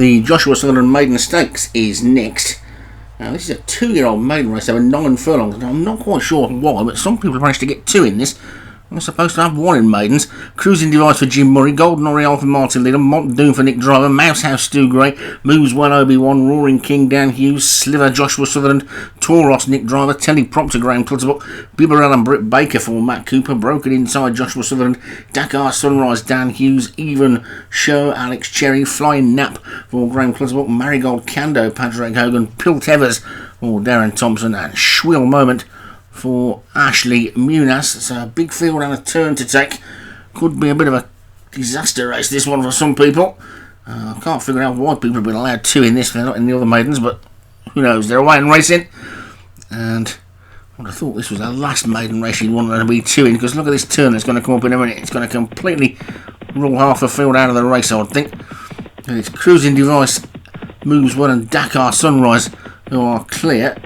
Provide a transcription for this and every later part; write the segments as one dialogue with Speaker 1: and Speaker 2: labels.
Speaker 1: The Joshua Sutherland Maiden Stakes is next. Now, this is a 2-year-old maiden race over 9 furlongs. Now, I'm not quite sure why, but some people have managed to get 2 in this. I'm supposed to have 1 in maidens. Cruising Device for Jim Murray, Golden Oriole for Martin Leader, Mont Doom for Nick Driver, Mouse House Stu Gray, Moves Well Obi-Wan, Roaring King Dan Hughes, Sliver Joshua Sutherland, Tauros Nick Driver, Teleprompter Graham Clutterbuck, Bibberell and Britt Baker for Matt Cooper, Broken Inside Joshua Sutherland, Dakar Sunrise Dan Hughes, Even Show Alex Cherry, Flying Nap for Graham Clutterbuck, Marigold Kando Patrick Hogan, Pilt Evers for Darren Thompson, and Schwill Moment for Ashley Munas. It's a big field and a turn to take. Could be a bit of a disaster race, this one, for some people. I can't figure out why people have been allowed 2 in this if they're not in the other maidens, but who knows, they're away in racing. And I would have thought this was the last maiden race you'd want there to be 2 in, because look at this turn that's going to come up in a minute. It's going to completely rule half the field out of the race, I would think. And it's Cruising Device, Moves Well and Dakar Sunrise who are clear.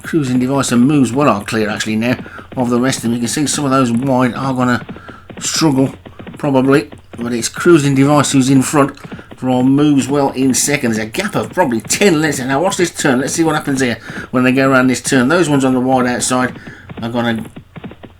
Speaker 1: Cruising Device and Moves Well are clear actually now of the rest of them. You can see some of those wide are going to struggle probably, but it's Cruising Device who's in front from Moves Well in second. There's a gap of probably 10 lengths. Now watch this turn, let's see what happens here when they go around this turn. Those ones on the wide outside are going to,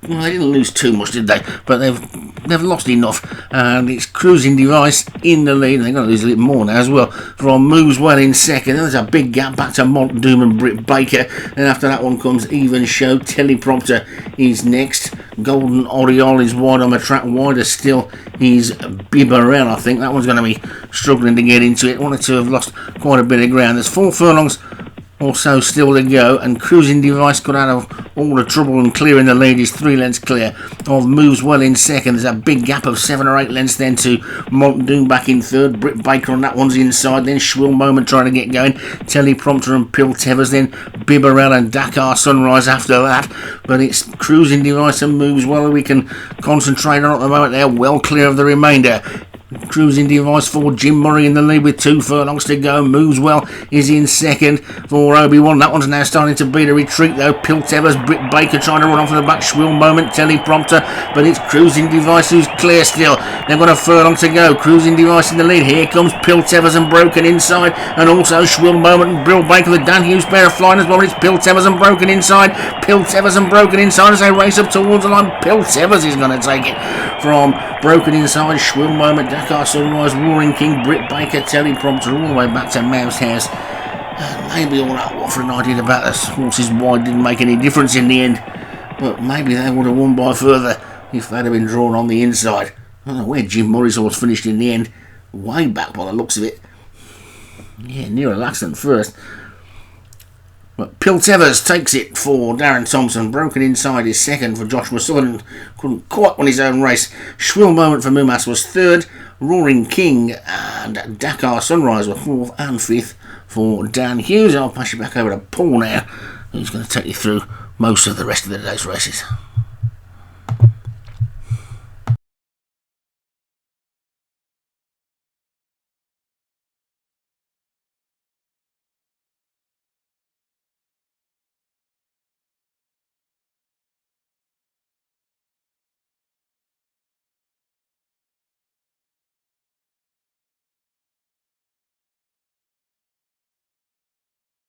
Speaker 1: well, they didn't lose too much, did they? But they've lost enough, and it's Cruising Device in the lead. They're going to lose a little more now as well from Moves Well in second. Then there's a big gap back to Mont Doom and Britt Baker. Then after that one comes Even Show. Teleprompter is next. Golden Oriole is wide on the track. Wider still is Bibberell. I think that one's going to be struggling to get into it. One or two have lost quite a bit of ground. There's 4 furlongs or so still to go, and Cruising Device got out of all the trouble and clear in the lead. Is 3 lengths clear of Moves Well in second. There's a big gap of 7 or 8 lengths then to Mont Doom back in third. Britt Baker on that one's inside. Then Schwill Moment trying to get going. Teleprompter and Pilt Evers. Then Bibberell and Dakar Sunrise after that. But it's Cruising Device and Moves Well we can concentrate on at the moment. They're well clear of the remainder. Cruising Device for Jim Murray in the lead with 2 furlongs to go. Moves Well is in second for Obi-Wan. That one's now starting to beat a retreat though. Pilt Evers, Britt Baker trying to run off the back. Schwill Moment, Teleprompter, but it's Cruising Device who's clear still. They've got a furlong to go. Cruising Device in the lead. Here comes Pilt Evers and Broken inside, and also Schwill Moment and Brill Baker. The Dan Hughes pair of flying as well. It's Pilt Evers and Broken inside. Pilt Evers and Broken inside as they race up towards the line. Pilt Evers is going to take it from Broken inside. Schwill Moment, Dakar Sunrise, Roaring King, Britt Baker, Teleprompter all the way back to Mouse House. Maybe all that Watford I did about the horses wide didn't make any difference in the end, but maybe they would have won by further if they'd have been drawn on the inside. I don't know where Jim Murray's horse finished in the end. Way back by the looks of it. Yeah, nearer last than first. But Pilt Evers takes it for Darren Thompson. Broken inside is second for Joshua Sutherland. Couldn't quite win his own race. Schwill Moment for Mumas was third. Roaring King and Dakar Sunrise were 4th and 5th for Dan Hughes. I'll pass you back over to Paul now, who's going to take you through most of the rest of the day's races.